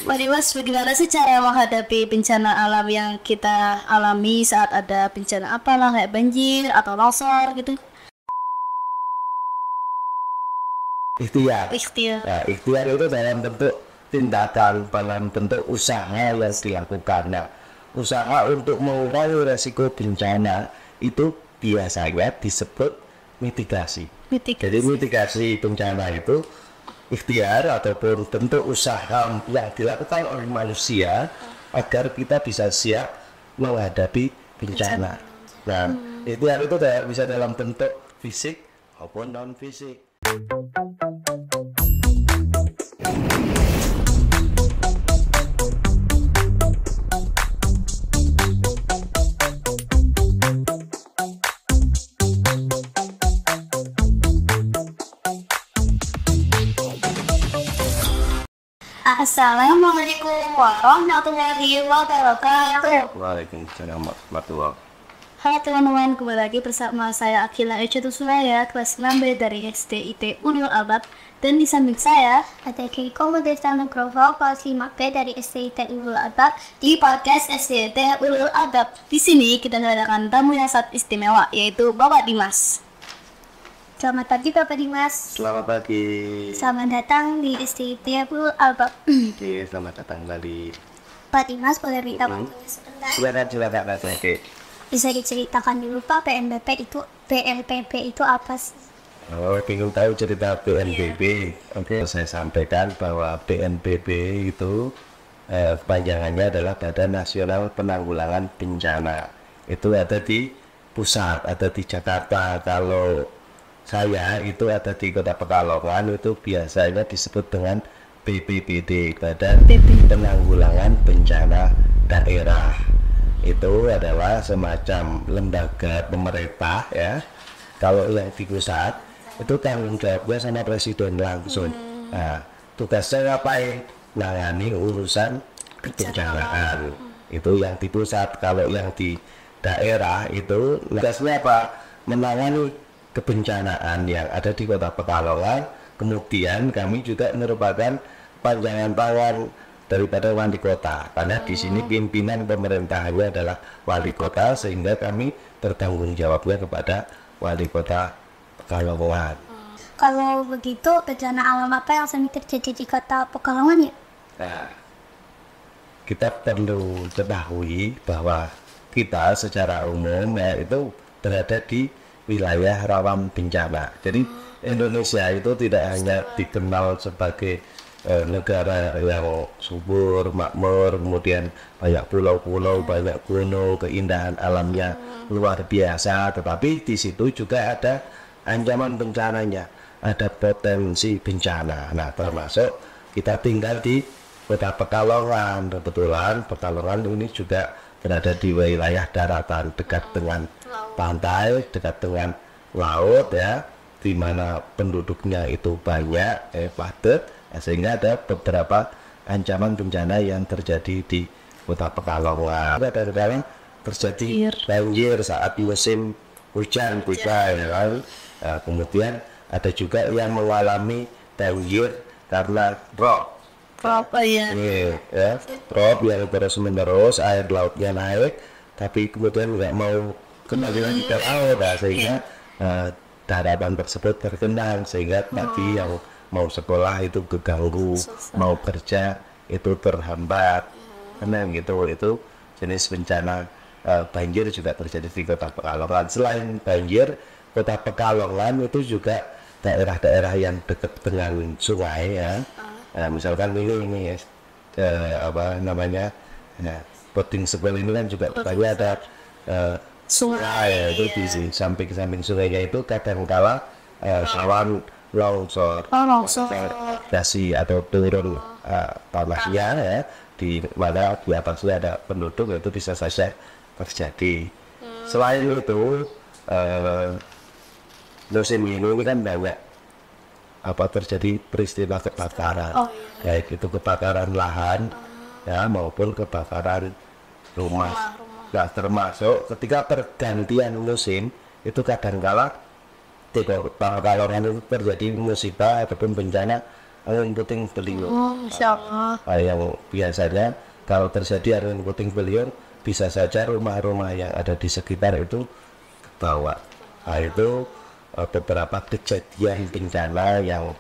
Pak Dimas, bagaimana sih cara menghadapi bencana alam yang kita alami saat ada bencana apalah kayak banjir atau longsor gitu? Ikhtiar. Ikhtiar. Nah, ikhtiar itu dalam bentuk tindakan, dalam bentuk usaha yang dilakukan. Nah, usaha untuk mengurangi resiko bencana itu biasanya disebut mitigasi. Jadi mitigasi bencana itu ikhtiar ataupun bentuk usaha yang dilakukan oleh manusia agar kita bisa siap menghadapi bencana. Nah, ikhtiar itu bisa dalam bentuk fisik maupun non fisik. Assalamualaikum warahmatullahi wabarakatuh. Waalaikumsalam warahmatullahi. Hai teman-teman, kembali lagi bersama saya Akila Echetu Suraya, kelas 6B dari SDIT Ulul Albab. Dan di samping saya ada Keiko Modesta Nugroho, kelas 5B dari SDIT Ulul Albab di podcast SDIT Ulul Albab. Di sini kita kedatangan tamu yang sangat istimewa, yaitu Bapak Dimas. Selamat pagi Bapak Dimas. Selamat pagi. Selamat datang di SDIT Ulul Albab. Oke, selamat datang kembali. Pak Dimas, boleh minta waktunya sebentar? Silakan. Oke. Bisa diceritakan dulu Pak, PNBP itu apa sih? Oh, bingung tahu cerita BNPB. Oke, saya sampaikan bahwa BNPB itu panjangannya adalah Badan Nasional Penanggulangan Bencana. Itu ada di pusat, ada di Jakarta. Kalau saya itu ada di Kota Pekalongan, itu biasanya disebut dengan BPBD, Badan Penanggulangan Bencana Daerah. Itu adalah semacam lembaga pemerintah ya. Kalau yang di pusat itu tanggung jawabnya sama presiden langsung. Nah, tugasnya ngapain? Nangani urusan kebencanaan. Itu yang di pusat. Kalau yang di daerah itu tugasnya apa? Menangani kebencanaan yang ada di Kota Pekalongan. Kemudian kami juga merupakan panjangan tangan daripada wali kota, karena di sini pimpinan pemerintahannya adalah wali kota, sehingga kami bertanggung jawabnya kepada wali kota Pekalongan. Kalau begitu, bencana alam apa yang sering terjadi di Kota Pekalongan ya? Nah, kita perlu ketahui bahwa kita secara umum ya, itu berada di wilayah rawan bencana. Jadi Indonesia itu tidak hanya dikenal sebagai negara yang subur, makmur, kemudian banyak pulau-pulau, banyak gunung, keindahan alamnya luar biasa, tetapi di situ juga ada ancaman bencananya, ada potensi bencana. Nah, termasuk kita tinggal di Kota Pekalongan. Kebetulan Pekalongan ini juga berada di wilayah daratan, dekat dengan pantai, dekat dengan laut ya, di mana penduduknya itu banyak, padat. Sehingga ada beberapa ancaman bencana yang terjadi di Kota Pekalongan. Kadang-kadang terjadi banjir saat musim hujan ya kan? Nah, kemudian ada juga yang mengalami banjir karena rob ya, yang terus menerus, air lautnya naik, tapi kemudian nggak mau kembali lagi ke laut, sehingga daratan tersebut tergenang, sehingga tadi yang mau sekolah itu keganggu, mau kerja itu terhambat, karena gitu. Itu jenis bencana banjir juga terjadi di Kota Pekalongan. Selain banjir, Kota Pekalongan itu juga daerah-daerah yang dekat dengan sungai ya. Nah, misalkan ini apa namanya, Puting Sepel ini kan juga tadi ada sungai, itu di samping sungainya itu kadang-kala rawan longsor, dasi atau turun tanahnya ya, di mana di atasnya ada penduduk, itu bisa saja terjadi. Selain itu musim ini kan banyak terjadi peristiwa kebakaran, baik itu kebakaran lahan ya maupun kebakaran rumah. Nah, termasuk ketika pergantian musim itu kadang-kala kalau itu terjadi musibah ataupun bencana angin puting beliung. Oh, Masya Allah. Yang biasanya kalau terjadi angin puting beliung bisa saja rumah-rumah yang ada di sekitar itu bawah. Nah, itu beberapa kejadian bencana yang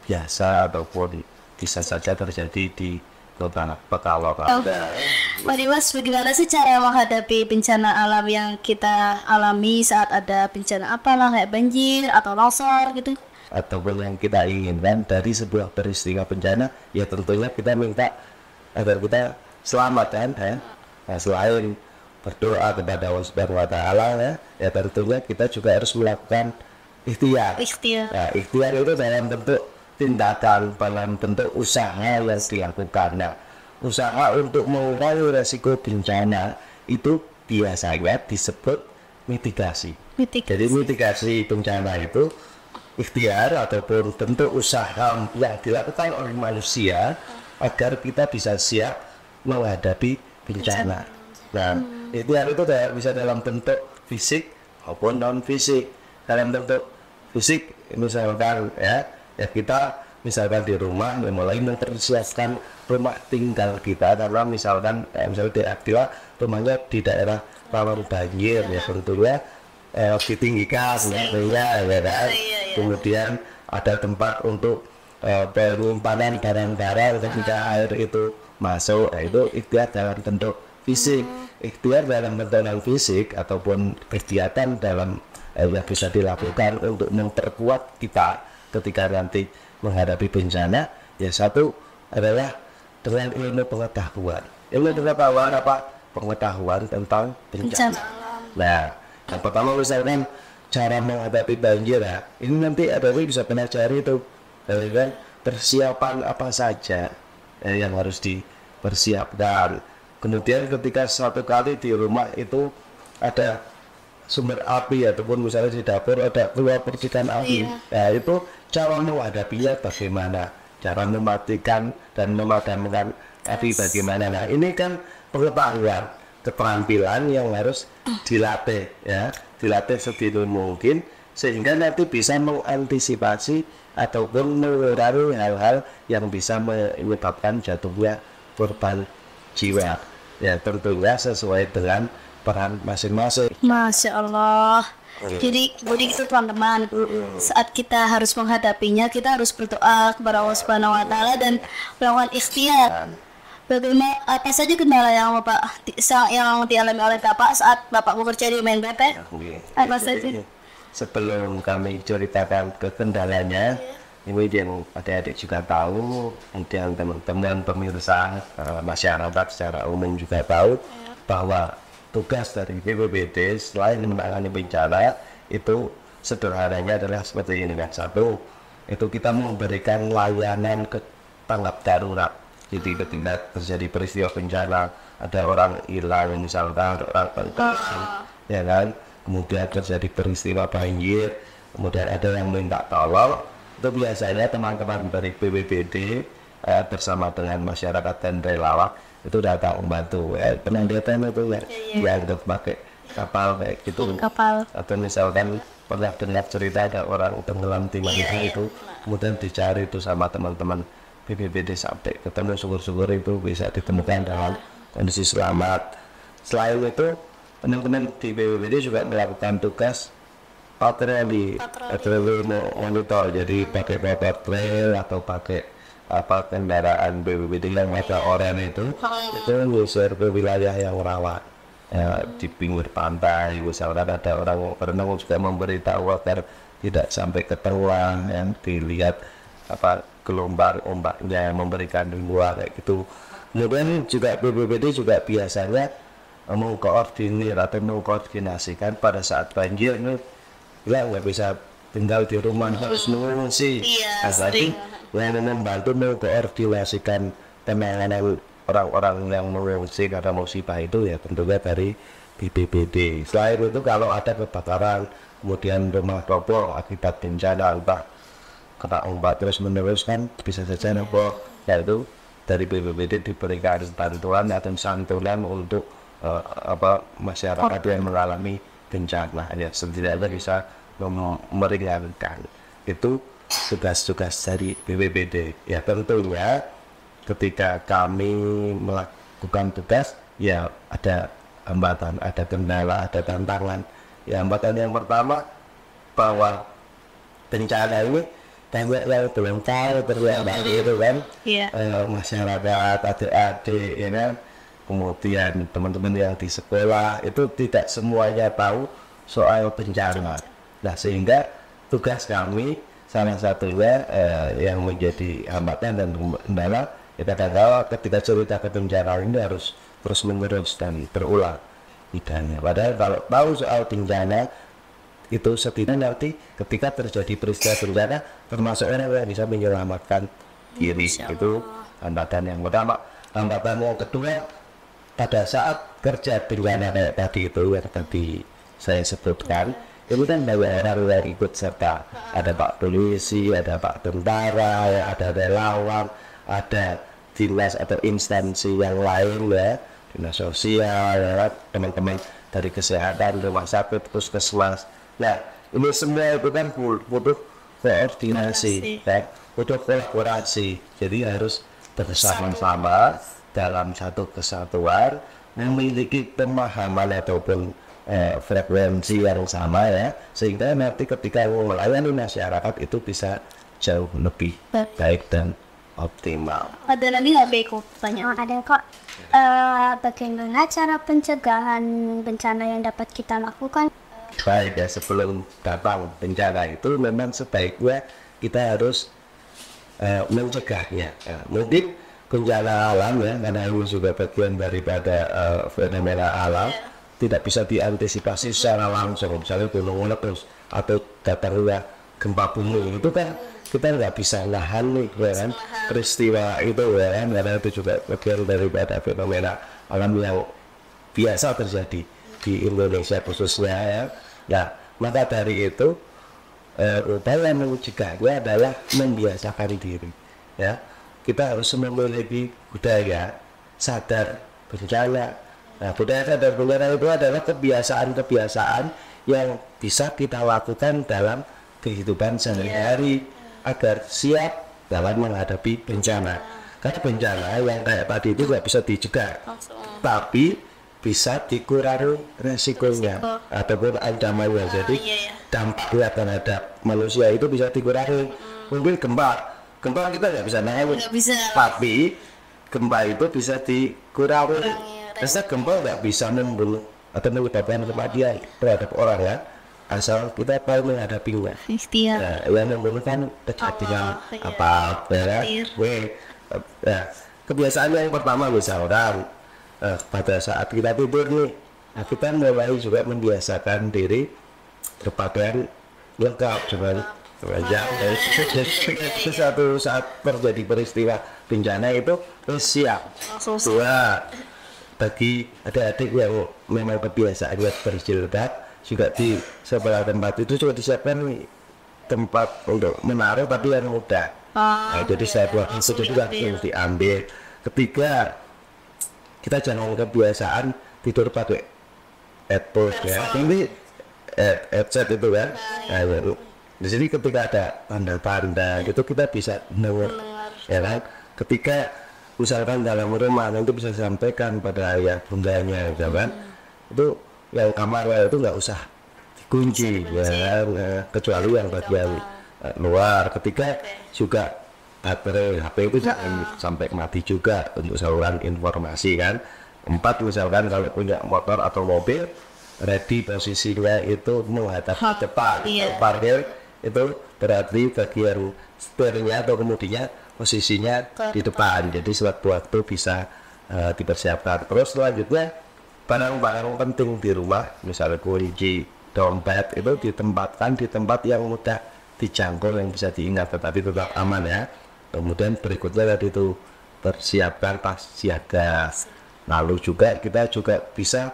biasa ataupun bisa saja terjadi di Kota Pekalongan. Pak Dimas, bagaimana sih cara menghadapi bencana alam yang kita alami saat ada bencana apalah kayak banjir atau longsor gitu? Ataupun yang kita inginkan dari sebuah peristiwa bencana, ya tentunya kita minta agar kita selamat kan ya. Nah, selain berdoa kepada Allah Subhanahu wa Ta'ala ya tentunya kita juga harus melakukan ikhtiar. Nah, ikhtiar itu dalam bentuk tindakan, dalam bentuk usaha yang dilakukan. Nah, usaha untuk mengurangi resiko bencana itu biasanya disebut mitigasi. Jadi mitigasi bencana itu ikhtiar ataupun bentuk usaha yang dilakukan oleh manusia agar kita bisa siap menghadapi bencana. Nah, ikhtiar itu bisa dalam bentuk fisik maupun non fisik. Dalam bentuk fisik misalkan ya kita misalkan di rumah mulai mempersiapkan rumah tinggal kita, karena misalkan misalnya rumahnya di daerah rawan banjir ya tentunya ditinggikan ya. Kemudian ada tempat untuk penyimpanan barang-barang ketika air itu masuk, itu ikhtiar dalam bentuk fisik. Ikhtiar dalam bentuk non fisik ataupun kegiatan dalam yang bisa dilakukan untuk memperkuat kita ketika nanti menghadapi bencana, ya satu adalah dengan ilmu pengetahuan. Ilmu pengetahuan apa? Pengetahuan tentang bencana. Nah, yang pertama misalkan cara menghadapi banjir ya, ini nanti ada bisa pelajari itu kan persiapan apa saja yang harus dipersiapkan. Kemudian ketika suatu kali di rumah itu ada sumber api ataupun misalnya di dapur ada keluar percikan api, nah itu cara menghadapinya bagaimana, cara mematikan dan memadamkan api bagaimana. Nah ini kan pengetahuan, keterampilan yang harus dilatih ya, dilatih sedini mungkin sehingga nanti bisa mengantisipasi ataupun mengurangi hal-hal yang bisa menyebabkan jatuhnya korban jiwa. Ya tentunya sesuai dengan peran masing-masing. Masya Allah. Jadi itu teman-teman, saat kita harus menghadapinya, kita harus berdoa kepada Allah Subhanahu wa Ta'ala dan melakukan ikhtiar. Bagaimana apa saja kendala yang yang dialami oleh Bapak saat Bapak bekerja di UMNPP? Apa saja? Sebelum kami ceritakan ke kendalanya, ini yang adik-adik juga tahu, kemudian teman-teman pemirsa masyarakat secara umum juga tahu bahwa tugas dari BPBD selain menangani bencana itu sederhananya adalah seperti ini kan. Satu, itu kita memberikan layanan ke tanggap darurat. Jadi ketika terjadi peristiwa bencana, ada orang hilang misalkan, orang ya kan, kemudian terjadi peristiwa banjir, kemudian ada yang minta tolong, itu biasanya teman-teman dari BPBD bersama dengan masyarakat dan relawan itu datang membantu. Pernah datang itu yang pakai kapal kayak gitu, atau misalkan pernah dengar cerita ada orang tenggelam di mana itu, kemudian dicari itu sama teman-teman BPBD sampai ketemu, syukur-syukur itu bisa ditemukan dalam kondisi selamat. Selain itu teman-teman di BPBD juga melakukan tugas patroli monitor, jadi pakai patrol atau pakai kendaraan BPBD yang ada oranye itu ngusir ke wilayah yang rawan ya, di pinggir pantai. Misalnya ada orang berenang juga memberitahu agar tidak sampai ke tengah yang dilihat gelombang ombaknya, memberikan himbauan kayak gitu. Kemudian juga BPBD juga biasanya mengkoordinir atau mengkoordinasikan pada saat banjir ini, nggak bisa tinggal di rumah, harus mengungsi. Jadi yang membantu mengkoordinasikan penanganan orang-orang yang mengungsi karena musibah itu ya tentunya dari BPBD. Selain itu kalau ada kebakaran, kemudian rumah roboh akibat bencana entah kena ombak terus menerus kan bisa saja roboh, yaitu dari BPBD diberikan bantuan atau santunan untuk masyarakat yang mengalami bencana ya, setidaknya bisa meringankan. Itu tugas-tugas dari BPBD. Ya tentunya ketika kami melakukan tugas, ya ada hambatan, ada kendala, ada tantangan. Ya hambatan yang pertama bahwa bencana ini banyak yang belum tahu terlihat itu kan. Masyarakat, adik-adik, ya kan, kemudian teman-teman yang di sekolah itu tidak semuanya tahu soal bencana. Nah sehingga tugas kami salah satunya yang menjadi hambatan dan kendala, kita tahu ketika cerita bencana ini harus terus menerus dan berulang tidaknya. Padahal kalau tahu soal bencana itu setidaknya nanti ketika terjadi peristiwa bencana termasuk yang bisa menyelamatkan diri. Itu hambatan yang pertama. Hambatan yang kedua, pada saat kerja bencana tadi itu yang tadi saya sebutkan, itu kan daerah yang ikut serta, ada Pak Polisi, ada Pak Tentara, ada relawan, ada dinas atau instansi yang lain ya, dinas sosial, ya, teman-teman dari kesehatan, rumah sakit, puskesmas. Nah ini semua itu kan butuh koordinasi, butuh kolaborasi. Jadi harus bersama-sama dalam satu kesatuan, memiliki pemahaman ataupun frekuensi yang sama ya, sehingga nanti ketika melayani masyarakat itu bisa jauh lebih baik dan optimal. Ada lagi nggak Beko? Tanya. Ada kok. Bagaimana cara pencegahan bencana yang dapat kita lakukan? Baik ya, sebelum datang bencana itu memang sebaiknya kita harus mencegahnya. Mungkin bencana alam ya, karena itu juga bagian daripada fenomena alam, tidak bisa diantisipasi secara langsung. Misalnya gunung meletus atau datangnya gempa bumi, itu kan kita nggak bisa nahan nih, ya kan, peristiwa itu ya kan, karena itu juga bagian daripada fenomena alam yang biasa terjadi di Indonesia khususnya ya. Nah maka dari itu upaya mencegahnya adalah membiasakan diri ya. Kita harus memiliki budaya sadar bencana. Nah, budaya sadar bencana itu adalah kebiasaan-kebiasaan yang bisa kita lakukan dalam kehidupan sehari-hari agar siap dalam menghadapi bencana. Karena bencana yang kayak tadi itu nggak bisa dicegah, tapi bisa dikurangi resikonya ataupun ancamannya. Jadi dampaknya terhadap manusia itu bisa dikurangi. Mungkin gempa kita nggak bisa naik, tapi gempa itu bisa dikurangi. Karena gempa nggak bisa membunuh atau menyebabkan kematian terhadap orang ya, asal kita tahu menghadapinya. Nah, yang membunuhkan terjadinya apa ya? Nah, kebiasaan yang pertama misalkan pada saat kita tidur nih, nah kita mulai juga membiasakan diri berpakaian lengkap dengan wajah. Satu saat terjadi peristiwa bencana itu siap. Dua, bagi adik-adik yang memang kebiasaan buat berjilbab, juga di sebelah tempat itu juga disiapkan tempat untuk menaruh tapi yang mudah. Nah, jadi saya buat itu juga harus diambil. Ketiga, kita jangan kebiasaan tidur pakai headphone ya, ini headset itu kan. Nah, di sini ketika ada tanda-tanda itu kita bisa dengar, ya kan. Ketika misalkan dalam rumah itu bisa sampaikan pada ayah bundanya, ya kan. Itu yang kamar itu nggak usah dikunci, ya kan, kecuali yang bagian luar. Ketika juga baterai HP itu jangan sampai mati juga untuk saluran informasi kan. 4, misalkan kalau punya motor atau mobil, ready posisinya itu menghadap depan. Parkir itu berarti bagian setirnya atau kemudinya posisinya di depan, jadi sewaktu-waktu bisa dipersiapkan. Terus selanjutnya barang-barang penting di rumah, misalnya kunci, dompet, itu ditempatkan di tempat yang mudah dijangkau, yang bisa diingat tetapi tetap aman ya. Kemudian berikutnya tadi itu persiapkan tas siaga. Lalu juga kita juga bisa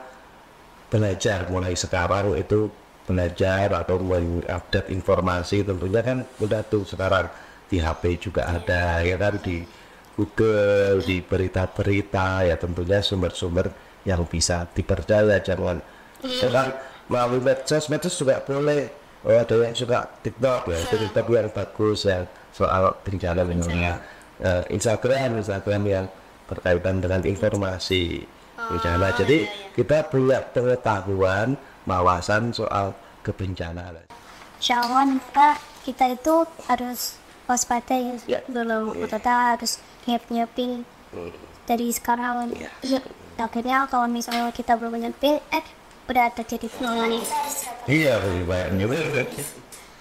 belajar mulai sekarang, itu belajar atau mengupdate informasi. Tentunya kan udah tuh sekarang di HP juga ada ya kan, di Google, di berita-berita ya, tentunya sumber-sumber yang bisa dipercaya. Jangan sekarang melalui medsos juga boleh oh ada yang suka TikTok ya, itu TikTok yang bagus ya soal bencana misalnya. Instagram yang berkaitan dengan informasi bencana. Jadi kita punya pengetahuan, wawasan soal kebencanaan. Insya Allah kita itu harus waspada ya dulu, kita harus nyiapin dari sekarang. Akhirnya kalau misalnya kita belum nyiapin, udah terjadi tsunami. Iya, lebih banyak.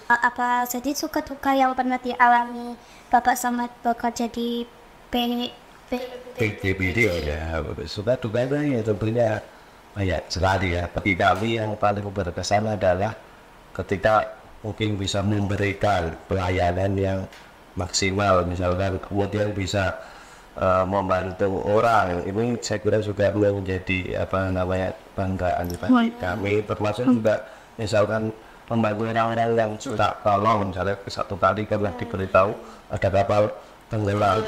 Apa saja suka duka yang pernah dialami Bapak sama bekerja di video ya, suka dukanya tentunya banyak sekali ya. Bagi kami yang paling berkesan adalah ketika mungkin bisa memberikan pelayanan yang maksimal, misalkan kemudian bisa membantu orang. Ini saya kira juga menjadi banggaan kami, termasuk juga misalkan membantu orang-orang yang sudah tolong. Misalnya satu kali kami diberitahu ada kapal tenggelam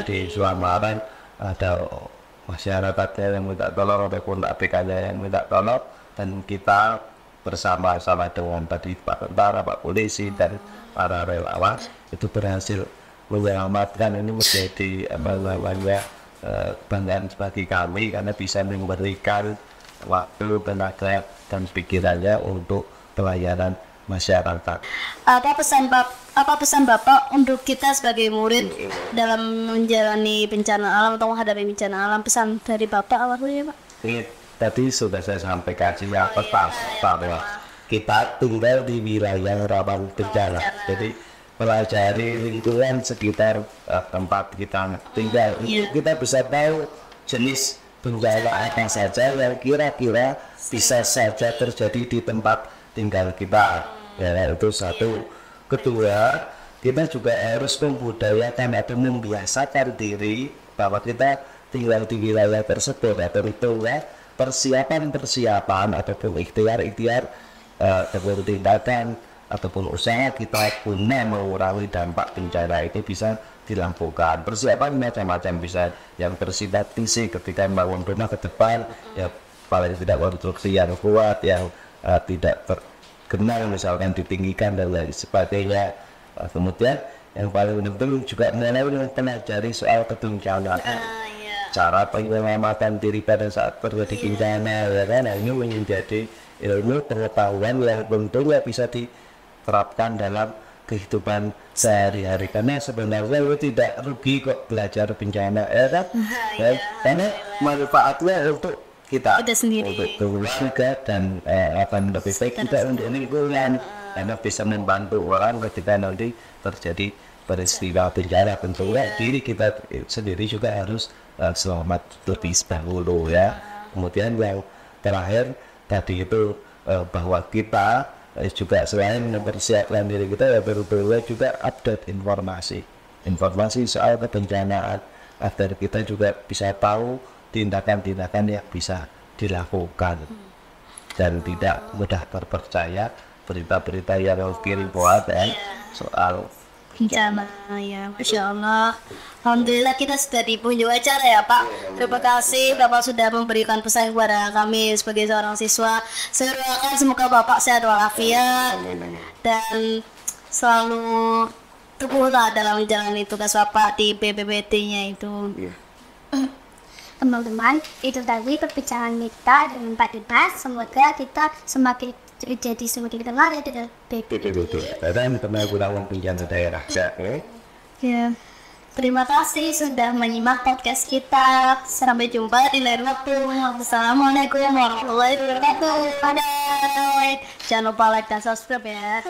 di Suamaran, ada masyarakatnya yang minta tolong ataupun APK-nya yang minta tolong, dan kita bersama-sama dengan tadi Pak Tentara, Pak Polisi dan para relawan itu berhasil menyelamatkan. Ini menjadi kebanggaan bagi kami karena bisa memberikan waktu, tenaga dan pikirannya untuk pelayanan masyarakat. Apa pesan Bapak untuk kita sebagai murid dalam menjalani bencana alam atau menghadapi bencana alam? Pesan dari Bapak awalnya, Pak? Ini tadi sudah saya sampaikan bahwa kita tinggal di wilayah rawan bencana. Jadi pelajari lingkungan sekitar tempat kita tinggal. Kita bisa tahu jenis bencana apa saja yang kira-kira bisa saja terjadi di tempat tinggal kita. Ya, itu satu. Kedua, kita juga harus membudayakan atau membiasakan diri bahwa kita tinggal di wilayah tersebut. Tentunya persiapan ataupun ikhtiar ataupun tindakan ataupun usaha kita guna mengurangi dampak bencana ini bisa dilakukan. Persiapan macam-macam, bisa yang bersifat fisik ketika membangun rumah ke depan, ya paling tidak konstruksi yang kuat, yang tidak terkenal misalkan ditinggikan dan lain sebagainya. Kemudian yang paling penting juga mempelajari soal kebencanaan, cara penyelamatan diri pada saat terjadi bencana. Karena ini menjadi ilmu pengetahuan yang tentunya bisa diterapkan dalam kehidupan sehari-hari, karena sebenarnya itu tidak rugi kok belajar bencana, ya kan? Karena manfaatnya untuk kita sendiri, untuk keluarga dan akan lebih baik kita untuk lingkungan, karena bisa membantu orang ketika nanti terjadi peristiwa bencana. Tentunya diri kita sendiri juga harus selamat lebih dahulu ya. Kemudian yang terakhir tadi itu bahwa kita juga selain mempersiapkan diri kita, ya perlu juga update informasi soal kebencanaan agar kita juga bisa tahu tindakan-tindakan yang bisa dilakukan dan tidak mudah terpercaya berita-berita yang kirim buat soal bencana. Ya, Masya Allah. Alhamdulillah kita sudah di penghujung acara ya Pak. Terima kasih Bapak sudah memberikan pesan kepada kami sebagai seorang siswa. Saya doakan semoga Bapak sehat walafiat dan selalu teguhlah dalam menjalani tugas Bapak di BPPT-nya itu. Teman-teman, itu tadi perbincangan kita dengan Pak Dimas. Semoga kita semakin kenal ya dengan BPPT. Dan penanggulangan bencana daerah. Ya. Terima kasih sudah menyimak podcast kita. Sampai jumpa di lain waktu. Wassalamualaikum warahmatullahi wabarakatuh. Jangan lupa like dan subscribe ya.